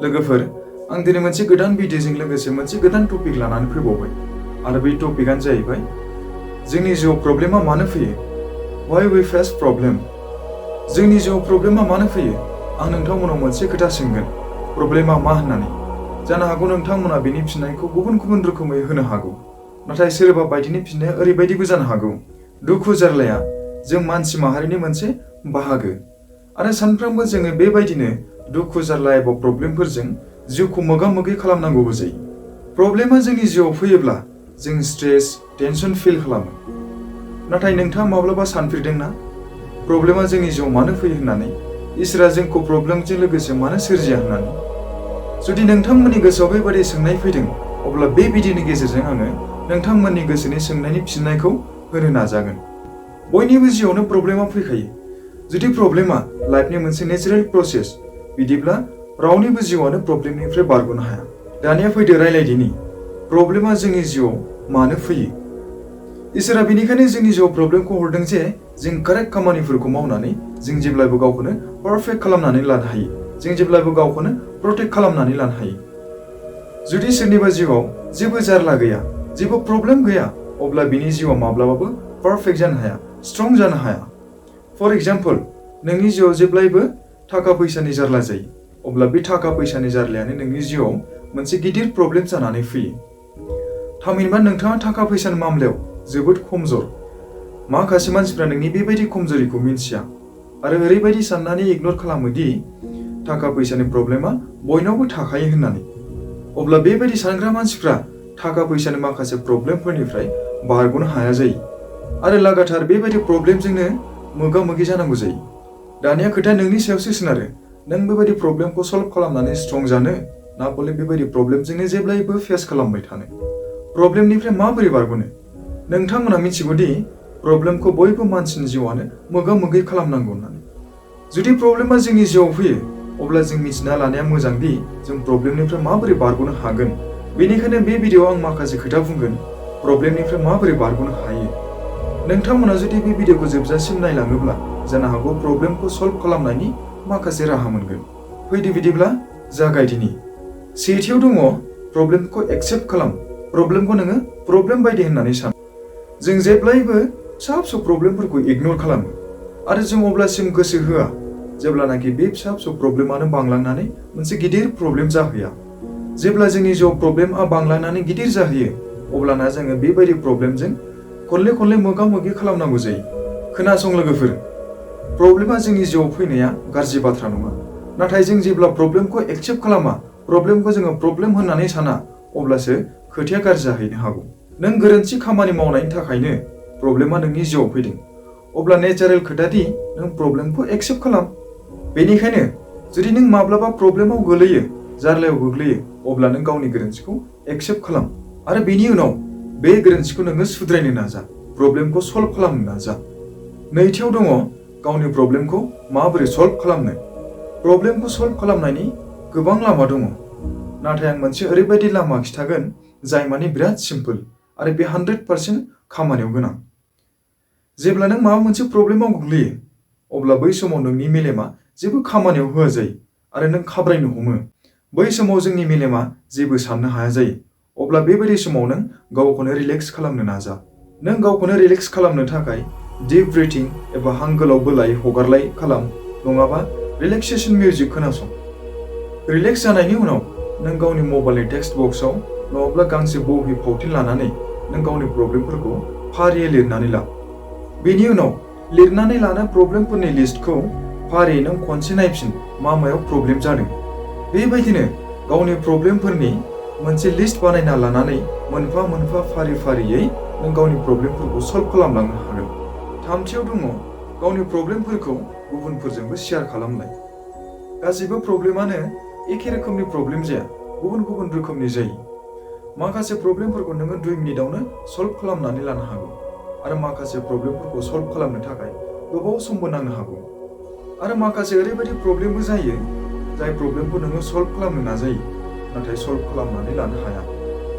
लोगोफोर आं दिनै मोनसे गोदान भिडिअजों लोगोसे मोनसे गोदान टपिक लानानै फैबावबाय आरो बे टपिकआनो जाहैबाय जोंनि जिउआव प्रब्लेमा मानो फैयो व्हाई वी फेस प्रब्लेम जोंनि जिउआव प्रब्लेमा मानो फैयो आं नोंथांमोनाव मोनसे खोथा सोंगोन प्रब्लेमा मा होननानै जानो हागौ नोंथांमोना बेनि फिननायखौ गुबुन गुबुन रोखोमै होनो हागौ नाथाय सोरबा बायदिनि फिननाया ओरैबायदिबो जानो हागौ दुखु जारलाया जों मानसि माहारिनि मोनसे बाहागो आरो सानफ्रोमबो जोङो बेबायदिनो दुखु जारला एबा प्रब्लेमफोरजों जिउखौ मोगा-मोगि खालामनांगौबो जायो प्रब्लेमा जोंनि जिउआव फैयोब्ला जों स्ट्रेस टेनसन फिल खालामो नाथाय नोंथाङा माब्लाबा सानफेरदोंना प्रब्लेमा जोंनि जिउआव मानो फैयो होननानै इसोरा जोंखौ प्रब्लेमजों लोगोसे मानो सोरजिया होननानै जुदि नोंथांमोननि गोसोआव बेबादि सोंनाय फैदों अब्ला बे भिडिअनि गेजेरजों आङो नोंथांमोननि गोसोनि सोंनायनि फिननायखौ होनो नाजागोन बयनिबो जिउआवनो प्रब्लेमा फैखायो जुदि प्रब्लेमा लाइफनि मोनसे नेचारेल प्रसेस बिदिब्ला रावनिबो जिउआनो प्रब्लेमनिफ्राय बारग'नो हाया दानिया फैदो रायलायदिनि प्रब्लेमा जोंनि जिउआव मानो फैयो इसोरा बेनिखायनो जोंनि जिउआव प्रब्लेमखौ हरदों जे जों कारेक्ट खामानिफोरखौ मावनानै जों जेब्लाबो गावखौनो पारफेक्ट खालामनानै लानो हायो जों जेब्लाबो गावखौनो प्रटेक्ट खालामनानै लानो हायो जुदि सोरनिबा जिउआव जेबो जारला गैया जेबो प्रब्लेम गैया अब्ला बिनि जिउआ माब्लाबाबो पारफेक्ट जानो हाया स्ट्रं जानो हाया फर एग्जाम्पल नोंनि जिउआव जेब्लायबो थाखा फैसानि जारला जायो अब्ला बे थाखा फैसानि जारलायानो नोंनि जिउआव मोनसे गिदिर प्रब्लेम जानानै फैयो थामहिनबा नोंथाङा थाखा फैसानि मामलायाव जोबोद खमजोर माखासे मानसिफ्रा नोंनि बेबायदि खमजोरिखौ मिन्थिया आरो ओरैबायदि साननानै इगनर खालामो दि थाखा फैसानि प्रब्लेमा बयनावबो थाखायो होननानै अब्ला बेबायदि सानग्रा मानसिफ्रा थाखा फैसानि माखासे प्रब्लेमफोरनिफ्राय बारग'नो हाया जायो आरो लागातार बेबायदि प्रब्लेमजोंनो मोगा-मोगि जानांगौ जायो दानिया खोथाया नोंनि सायावसो सोनारो नों बेबायदि प्रब्लेमखौ सल्भ खालामनानै स्ट्रं जानो ना बले बेबायदि प्रब्लेमजोंनो जेब्लायबो फेस खालामबाय थानो प्रब्लेमनिफ्राय माबोरै बारग'नो नोंथांमोना मिथिगौ दि प्रब्लेमखौ बयबो मानसिनि जिउआनो मोगा-मोगि खालामनांगौ होननानै जुदि प्रब्लेमा जोंनि जिउआव फैयो अब्ला जों मिथिना लानाया मोजां दि जों प्रब्लेमनिफ्राय माबोरै बारग'नो हागोन बेनिखायनो बे भिडिअआव आं माखासे खोथा बुंगोन प्रब्लेमनिफ्राय माबोरै बारग'नो हायो नोंथांमोना जुदि बे भिडिअखौ जोबजासिम नायलाङोब्ला जानो हागौ प्रब्लेमखौ सल्भ खालामनायनि माखासे राहा मोनगोन फैदो बिदिब्ला जागायदिनि सेथियाव दङ प्रब्लेमखौ एक्सेप्ट खालाम प्रब्लेमखौ नोङो प्रब्लेम बायदि होननानै सान जों जेब्लायबो फिसा-फिसौ प्रब्लेमफोरखौ इगनर खालामो आरो जों अब्लासिम गोसो होआ जेब्लानाखि बे फिसा-फिसौ प्रब्लेमानो बांलांनानै मोनसे गिदिर प्रब्लेम जाहैया जेब्ला जोंनि जिउआव प्रब्लेमआ बांलांनानै गिदिर जाहैयो अब्लाना जोङो बेबायदि प्रब्लेमजों खनले मोगा-मोगि खालामनांगौ जायो खोनासं लोगोफोर प्रब्लेमा जोंनि जिउआव फैनाया गाज्रि बाथ्रा नङा नाथाय जों जेब्ला प्रब्लेमखौ एक्सेप्ट खालामा प्रब्लेमखौ जोङो प्रब्लेम होननानै साना अब्लासो खोथाया गाज्रि जाहैनो हागौ नों गोरोन्थि खामानि मावनायनि थाखायनो प्रब्लेमा नोंनि जिउआव फैदों अब्ला नेचारेल खोथा दि नों प्रब्लेमखौ एक्सेप्ट खालाम बेनिखायनो जुदि नों माब्लाबा प्रब्लेमाव गोलैयो जारलायाव गोग्लैयो अब्ला नों गावनि गोरोन्थिखौ एक्सेप्ट खालाम आरो बेनि उनाव बे गोरोन्थिखौ नोङो सुद्रायनो नाजा प्रब्लेमखौ सल्भ खालामनो नाजा नैथियाव दङ गावनि प्रब्लेमखौ माबोरै सल्भ खालामनो प्रब्लेमखौ सल्भ खालामनायनि गोबां लामा दङ नाथाय आं मोनसे ओरैबायदि लामा खिथागोन जाय माने बिराद सिम्पल आरो बे 100% खामानियाव गोनां जेब्ला नों माबा मोनसे प्रब्लेमाव गोग्लैयो अब्ला बै समाव नोंनि मेलेमा जेबो खामानियाव होआ जायो आरो नों खाब्रायनो हमो बै समाव जोंनि मेलेमा जेबो साननो हाया जायो अब्ला बेबायदि समाव नों गावखौनो रिलेक्स खालामनो नाजा नों गावखौनो रिलेक्स खालामनो थाखाय डीप ब्रीथिं एबा हां गोलाव बोलाय हगारलाय खालाम नङाबा रिलेक्सेसन मिउजिक खोनासं रिलेक्स जानायनि उनाव नों गावनि मबाइलनि टेक्स्ट बक्सआव नङाब्ला गांसे बहि फावथेन लानानै नों गावनि प्रब्लेमफोरखौ फारियै लिरनानै ला बेनि उनाव लिरनानै लानाय प्रब्लेमफोरनि लिस्टखौ फारियै नों खनसे नायफिन मायाव प्रब्लेम जादों बेबायदिनो गावनि प्रब्लेमफोरनि मोनसे लिस्ट बानायना लानानै मोनफा मोनफा फारियै नों गावनि प्रब्लेमफोरखौ सल्भ खालामलांनो हागोन थामथियाव दङ गावनि प्रब्लेमफोरखौ गुबुनफोरजोंबो शेयार खालामनाय गासैबो प्रब्लेमानो एखे रोखोमनि प्रब्लेम जाया गुबुन रोखोमनि जायो माखासे प्रब्लेमफोरखौ नोङो 2 मिनिटावनो सल्भ खालामनानै लानो हागौ आरो माखासे प्रब्लेमफोरखौ सल्भ खालामनो थाखाय गोबाव समबो नांनो हागौ आरो माखासे ओरैबायदि प्रब्लेमबो जायो जाय प्रब्लेमखौ नोङो सल्भ खालामनो नाजायो नाथाय सल्भ खालामनानै लानो हाया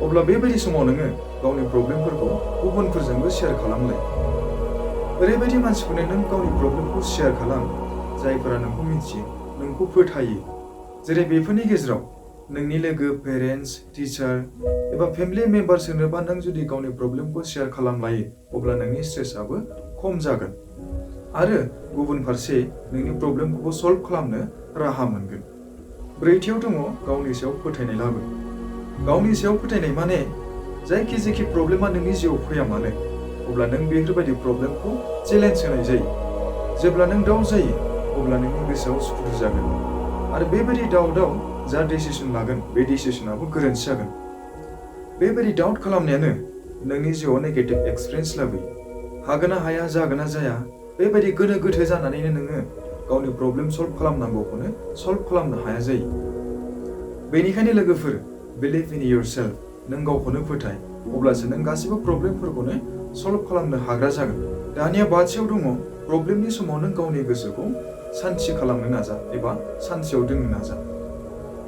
अब्ला बेबायदि समाव नोङो गावनि प्रब्लेमफोरखौ गुबुनफोरजोंबो शेयार खालामलाय ओरैबायदि मानसिफोरनो नों गावनि प्रब्लेमखौ शेयार खालाम जायफोरा नोंखौ मिथियो नोंखौ फोथायो जेरै बेफोरनि गेजेराव नोंनि लोगो, पेरेन्टस, टिचार एबा फेमिलि मेम्बारसोनोबा नों जुदि गावनि प्रब्लेमखौ शेयार खालामलायो अब्ला नोंनि स्ट्रेसआबो खम जागोन आरो गुबुन फारसे नोंनि प्रब्लेमखौबो सल्भ खालामनो राहा मोनगोन। ब्रैथियाव दङ गावनि सायाव फोथायनाय लाबो। गावनि सायाव फोथायनाय माने जायखि प्रब्लेमा नोंनि जिउआव फैया मानो अब्ला नों बेफोरबायदि प्रब्लेमखौ चेलेन्ज होनाय जायो। जेब्ला नों डाउट जायो अब्ला नोंनि गोसोआव सुखुथु जागोन आरो बेबायदि डाउटआव जा डिसिसन लागोन बे डिसिसनाबो गोरोन्थि जागोन। बेबायदि डाउट खालामनायानो नोंनि जिउआव नेगेटिभ एक्सपिरियेन्स लाबोयो। हागोन ना हाया, जागोन ना जाया, बेबायदि गोनो गोथो जानानैनो नोङो गावनि प्रब्लेम सल्भ खालामनांगौखौनो सल्भ खालामनो हाया जायो। बेनिखायनो लोगोफोर, बिलिभ इन योरसेल्फ। नों गावखौनो फोथाय, अब्लासो नों गासिबो प्रब्लेमफोरखौनो सल्भ खालामनो हाग्रा जागोन। दानिया बाथियाव दङ प्रब्लेमनि समाव नों गावनि गोसोखौ सान्थि खालामनो नाजा एबा सान्थियाव दोननो नाजा।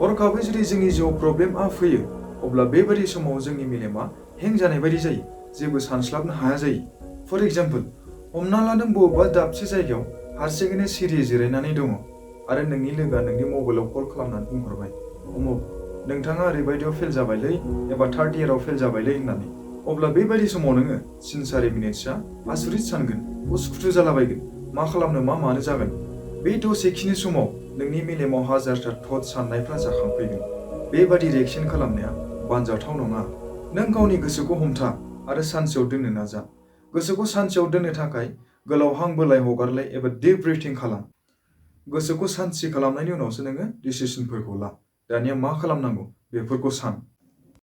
हरखाबै जुदि जोंनि जिउआव प्रब्लेमआ फैयो अब्ला बेबायदि समाव जोंनि मेलेमा हें जानाय बायदि जायो, जेबो सानस्लाबनो हाया जायो। फर एग्जाम्पल, हमना ला नों बबेबा दाबसे जायगायाव हारसिङैनो सिरि जिरायनानै दङ आरो नोंनि लोगोआ नोंनि मबाइलाव कल खालामनानै बुंहरबाय, उमुक नोंथाङा ओरैबायदियाव फेल जाबायलै एबा थार्ड इयाराव फेल जाबायलै होननानै। अब्ला बेबायदि समाव नोङो 3-4 मिनिटसोआ आसुरित सानगोन, उसुखुथु जालाबायगोन, मा खालामनो मा मानो जागोन। बे दसेखिनि समाव नोंनि मेलेमाव हाजारथा थट साननायफ्रा जाखांफैगोन। बेबादि रिएक्सन खालामनाया बानजाथाव नङा। नों गावनि गोसोखौ हमथा आरो सान्थियाव दोननो नाजा। गोसोखौ सान्थियाव दोननो थाखाय गोलाव हां बोलाय हगारलाय एबा डिप ब्रिथिं खालाम। गोसोखौ सान्थि खालामनायनि उनावसो नोङो डिसिसनफोरखौ ला। दानिया मा खालामनांगौ बेफोरखौ सान।